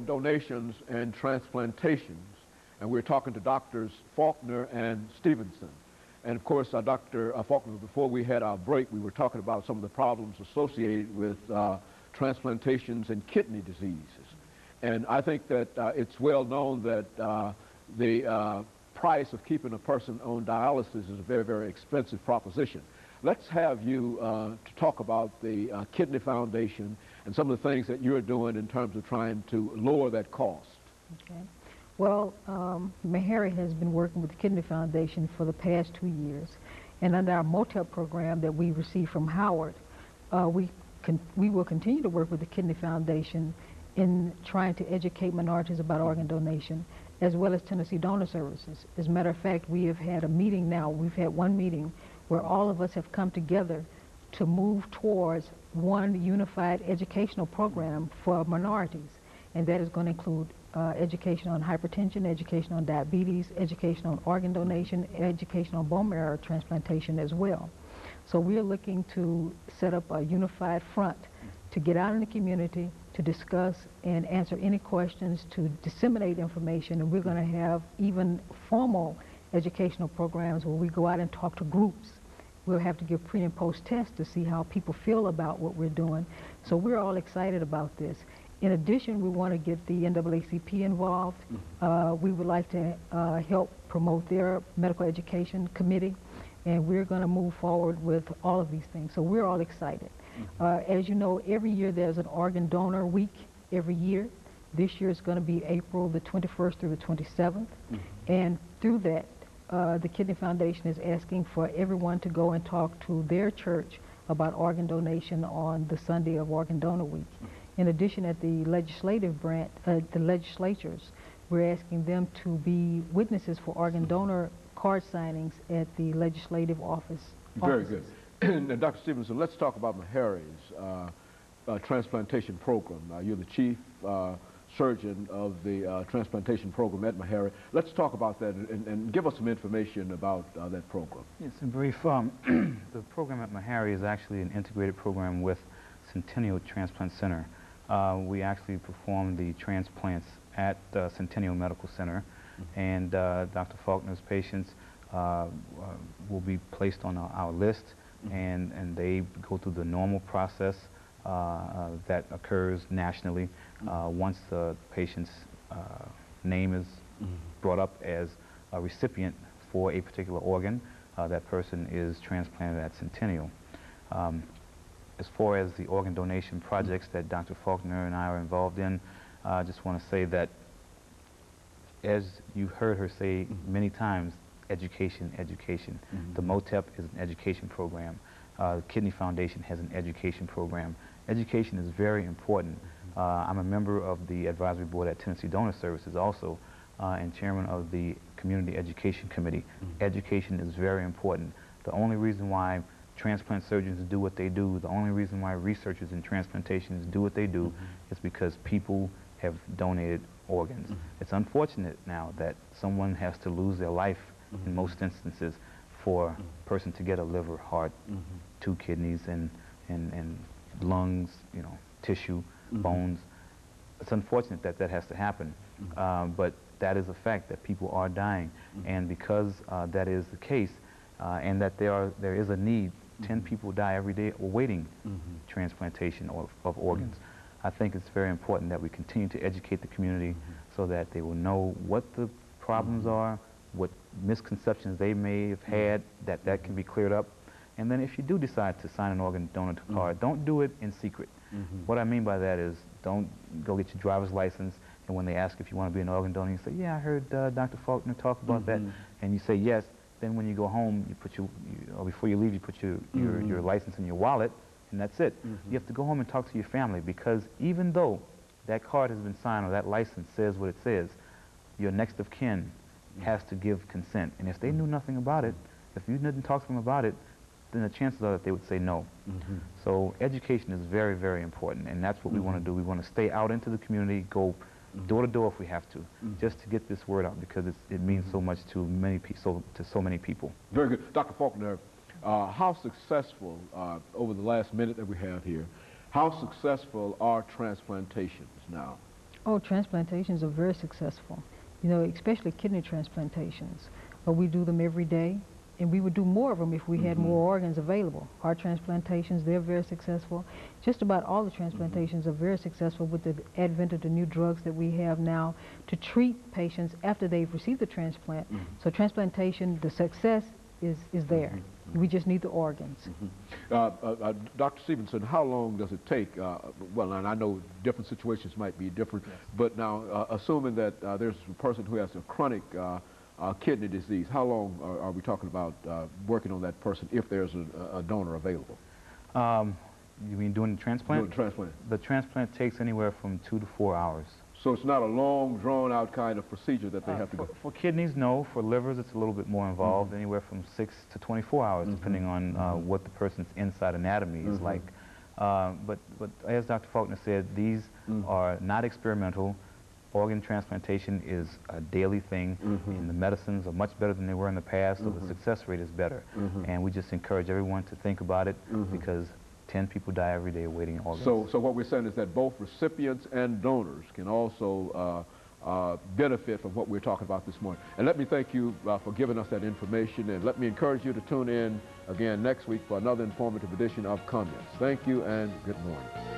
organ donations and transplantations, and we're talking to Doctors Faulkner and Stevenson. And of course, Dr. Faulkner, before we had our break, we were talking about some of the problems associated with transplantations and kidney diseases. And I think that it's well known that the price of keeping a person on dialysis is a very, very expensive proposition. Let's have you to talk about the Kidney Foundation and some of the things that you're doing in terms of trying to lower that cost. Okay. Well, Mary has been working with the Kidney Foundation for the past 2 years, and under our MOTEP program that we received from Howard, we will continue to work with the Kidney Foundation in trying to educate minorities about organ donation, as well as Tennessee Donor Services. As a matter of fact, we have had a meeting now. We've had one meeting where all of us have come together to move towards one unified educational program for minorities, and that is going to include education on hypertension, education on diabetes, education on organ donation, education on bone marrow transplantation as well. So we are looking to set up a unified front to get out in the community, to discuss and answer any questions, to disseminate information, and we're going to have even formal educational programs where we go out and talk to groups. We'll have to give pre and post tests to see how people feel about what we're doing. So we're all excited about this. In addition, we want to get the NAACP involved. We would like to help promote their medical education committee, and we're going to move forward with all of these things. So we're all excited. As you know, every year there's an organ donor week every year. This year is going to be April the 21st through the 27th. And through that, the Kidney Foundation is asking for everyone to go and talk to their church about organ donation on the Sunday of Organ Donor Week. In addition, at the legislative branch, the legislatures, we're asking them to be witnesses for organ donor card signings at the legislative office. Very good. And Dr. Stevenson, let's talk about Meharry's transplantation program. You're the chief surgeon of the transplantation program at Meharry. Let's talk about that and give us some information about that program. Yes, in brief, the program at Meharry is actually an integrated program with Centennial Transplant Center. We actually perform the transplants at Centennial Medical Center, and Dr. Faulkner's patients will be placed on our list, and they go through the normal process that occurs nationally. Once the patient's name is brought up as a recipient for a particular organ, that person is transplanted at Centennial. As far as the organ donation projects that Dr. Faulkner and I are involved in, I just want to say that, as you heard her say many times, education, education. The MOTEP is an education program. The Kidney Foundation has an education program. Education is very important. I'm a member of the advisory board at Tennessee Donor Services also, and chairman of the Community Education Committee. Education is very important. The only reason why transplant surgeons do what they do, the only reason why researchers in transplantations do what they do is because people have donated organs. It's unfortunate now that someone has to lose their life in most instances for a person to get a liver, heart, 2 kidneys, and lungs, you know, tissue, bones. It's unfortunate that that has to happen, but that is a fact, that people are dying. And because that is the case, and that there is a need, 10 people die every day awaiting transplantation of organs. I think it's very important that we continue to educate the community so that they will know what the problems are, what misconceptions they may have had, that can be cleared up. And then if you do decide to sign an organ donor card, don't do it in secret. What I mean by that is, don't go get your driver's license, and when they ask if you want to be an organ donor, you say, yeah, I heard Dr. Faulkner talk about that, and you say yes. Then when you go home, you put or before you leave, you put your license in your wallet, and that's it. You have to go home and talk to your family, because even though that card has been signed or that license says what it says, your next of kin has to give consent. And if they knew nothing about it, if you didn't talk to them about it, then the chances are that they would say no. So education is very, very important, and that's what we want to do. We want to stay out into the community, go door to door if we have to, just to get this word out, because it means so much to so many people. Very good. Dr. Faulkner, how successful, over the last minute that we have here, how successful are transplantations now? Oh, transplantations are very successful, you know, especially kidney transplantations. But we do them every day, and we would do more of them if we had more organs available. Heart transplantations, they're very successful. Just about all the transplantations are very successful with the advent of the new drugs that we have now to treat patients after they've received the transplant. So transplantation, the success is there. We just need the organs. Dr. Stevenson, how long does it take? Well, and I know different situations might be different, but now assuming that there's a person who has a chronic kidney disease, how long are we talking about working on that person if there's a donor available? You mean doing the transplant? Doing the transplant. The transplant takes anywhere from 2 to 4 hours. So it's not a long, drawn-out kind of procedure that they have to go. For kidneys, no. For livers, it's a little bit more involved, anywhere from 6 to 24 hours, depending on what the person's inside anatomy is like. But as Dr. Faulkner said, these are not experimental. Organ transplantation is a daily thing, and the medicines are much better than they were in the past, so the success rate is better. And we just encourage everyone to think about it, because 10 people die every day awaiting organs. So what we're saying is that both recipients and donors can also benefit from what we're talking about this morning. And let me thank you for giving us that information, and let me encourage you to tune in again next week for another informative edition of Comments. Thank you and good morning.